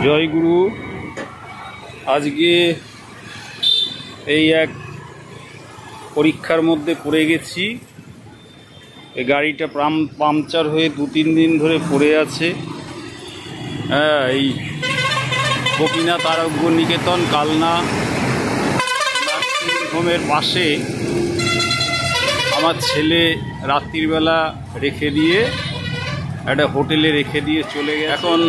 জয় গুরু। আজকে এই এক পরীক্ষার মধ্যে পড়ে গেছি। এই গাড়িটা পাংচার হয়ে 2-3 দিন ধরে পড়ে আছে। হ্যাঁ, এই গোপীনাথ আরোগ্য নিকেতন কালনা নার্সিং হোমের পাশে আমার ছেলে রাত্রিবেলা রেখে দিয়ে একটা হোটেলে রেখে দিয়ে চলে গেছে। এখন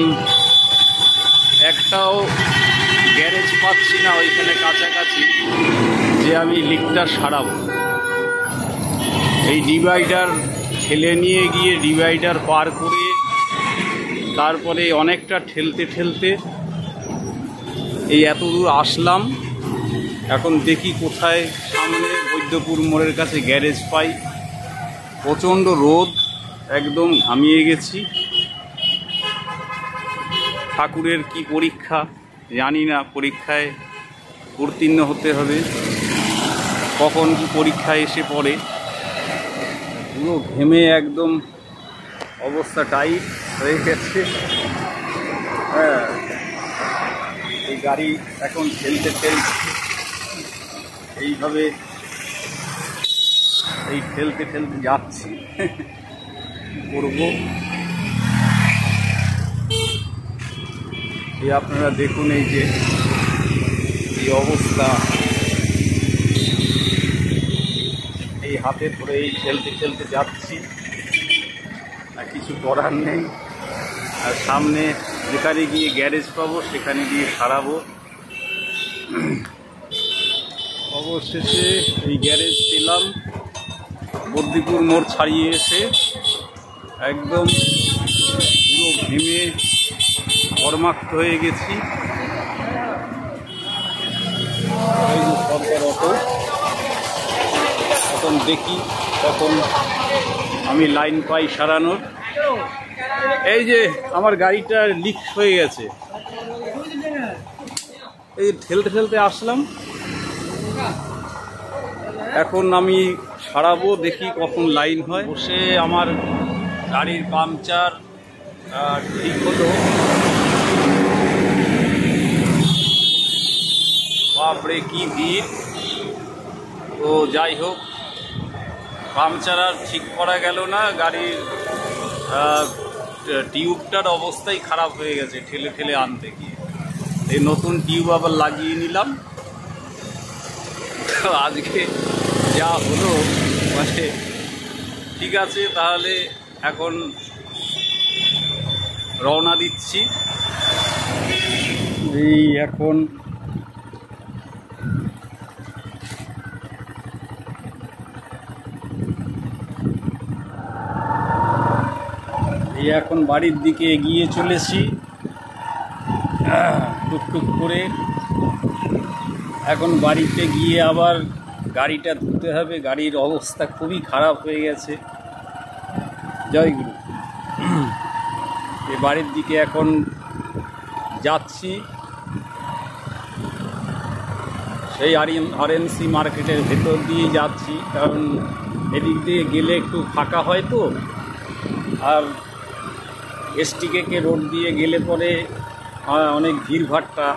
একটাও গ্যারেজ পাচ্ছি না ওইখানে কাছাকাছি যে আমি লিকটা সারাবো। এই ডিভাইডার ঠেলে নিয়ে গিয়ে ডিভাইডার পার করে তারপরে অনেকটা ঠেলতে ঠেলতে এই এত দূর আসলাম। এখন দেখি কোথায় সামনে বৈদ্যপুর মোড়ের কাছে গ্যারেজ পাই। প্রচণ্ড রোদ, একদম ঘামিয়ে গেছি। ঠাকুরের কি পরীক্ষা জানি না, পরীক্ষায় উত্তীর্ণ হতে হবে। কখন কি পরীক্ষায় এসে পড়ে, পুরো ঘেমে একদম অবস্থা টাইট হয়ে গেছে। হ্যাঁ, এই গাড়ি এখন ঠেলতে ঠেলতে এইভাবে ঠেলতে যাচ্ছি। করবো এই আপনারা দেখুন, এই যে এই অবস্থা, এই হাতে ধরে এই ঠেলতে যাচ্ছি, আর কিছু করার নেই। আর সামনে যেখানে গিয়ে গ্যারেজ পাবো সেখানে গিয়ে সারাবো। অবশেষে এই গ্যারেজ পেলাম। বদ্দিপুর মোড় ছাড়িয়ে এসে একদম পুরো ঘেমে কর্মাক্ত হয়ে গেছি। এই যে সরকার অটো, এখন দেখি কখন আমি লাইন পাই সারানোর। এই যে আমার গাড়িটা লিক হয়ে গেছে, এই ঠেলতে আসলাম। এখন আমি সারাবো, দেখি কখন লাইন হয়। বসে আমার গাড়ির পাংচার ঠিক হলো। বাপরে কি ভিড়! তো যাই হোক, পাংচার আর ঠিক করা গেল না। গাড়ির টিউবটার অবস্থাই খারাপ হয়ে গেছে ঠেলে আনতে গিয়ে। এই নতুন টিউব আবার লাগিয়ে নিলাম। আজকে যা হলো, মানে ঠিক আছে, তাহলে এখন রওনা দিচ্ছি। এই এখন বাড়ির দিকে এগিয়ে চলেছি টুকটুক করে। এখন বাড়িতে গিয়ে আবার গাড়িটা ধুতে হবে। গাড়ির অবস্থা খুবই খারাপ হয়ে গেছে। জয় গুরু। এই বাড়ির দিকে এখন যাচ্ছি। সেই আরএনসি মার্কেটের ভেতর দিয়ে যাচ্ছি, কারণ এদিক দিয়ে গেলে একটু ফাঁকা হয় তো, আর এসটিকে রোড দিয়ে গেলে পরে অনেক ভিড়ভাট্টা।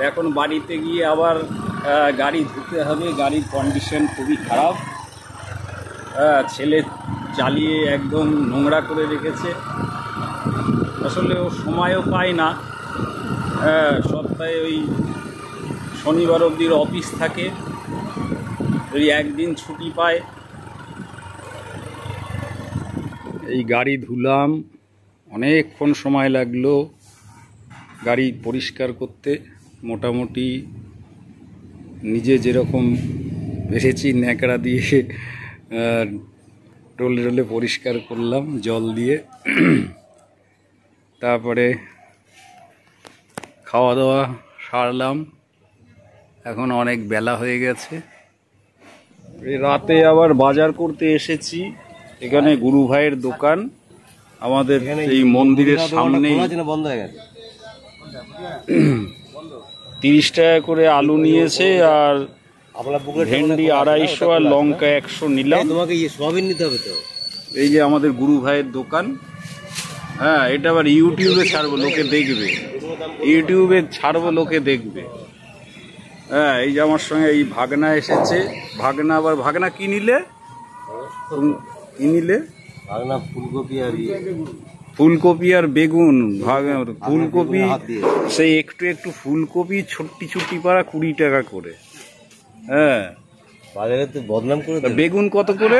এখন বাড়িতে গিয়ে আবার গাড়ি ধুতে হবে। গাড়ির কন্ডিশন খুবই খারাপ। ছেলে চালিয়ে একদম নোংরা করে রেখেছে। আসলে ও সময়ও পায় না। সপ্তাহে ওই শনিবার অবধি অফিস থাকে, ওই একদিন ছুটি পায়। এই গাড়ি ধুলাম, অনেকক্ষণ সময় লাগলো গাড়ি পরিষ্কার করতে। মোটামুটি নিজে যেরকম ভেবেছি ন্যাকড়া দিয়ে টলে পরিষ্কার করলাম জল দিয়ে। তারপরে খাওয়া দাওয়া সারলাম। এখন অনেক বেলা হয়ে গেছে। রাতে আবার বাজার করতে এসেছি। এখানে গুরু ভাইয়ের দোকান আমাদের এই মন্দিরের সামনেই। 30 টাকা করে আলু নিয়েছে, আর ভেন্ডি 250 আর লঙ্কা 100 নিলাম। তোমাকে সোয়াবিন নিতে হবে তো। এই যে আমাদের গুরু ভাইয়ের দোকান, হ্যাঁ, এটা আবার ইউটিউবে ছাড়বো, লোকে দেখবে। ইউটিউবে ছাড়বো, লোকে দেখবে। হ্যাঁ, এই যে আমার সঙ্গে এই ভাগনা এসেছে। ভাগনা আবার ভাগনা কি নিলে? কি নিলে? ভাগনা ফুলকপি আর ফুলকপি আর বেগুন। ফুলকপি সেই একটু একটু ফুলকপি ছুটি ছুটি পাড়া 20 টাকা করে। হ্যাঁ, বাজারে তো বদনাম করে। বেগুন কত করে?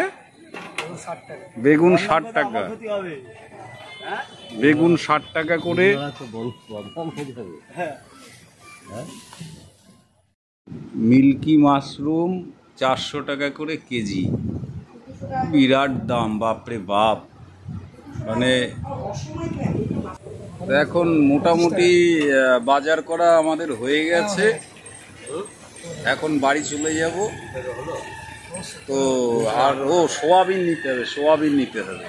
বেগুন 60 টাকা। বেগুন 60 টাকা করে। মিল্কি মাশরুম 400 টাকা করে কেজি। বিরাট দাম, বাপরে বাপ। মানে এখন মোটামুটি বাজার করা আমাদের হয়ে গেছে। এখন বাড়ি চলে যাব। তো আর সোয়াবিন নিতে হবে, সোয়াবিন নিতে হবে।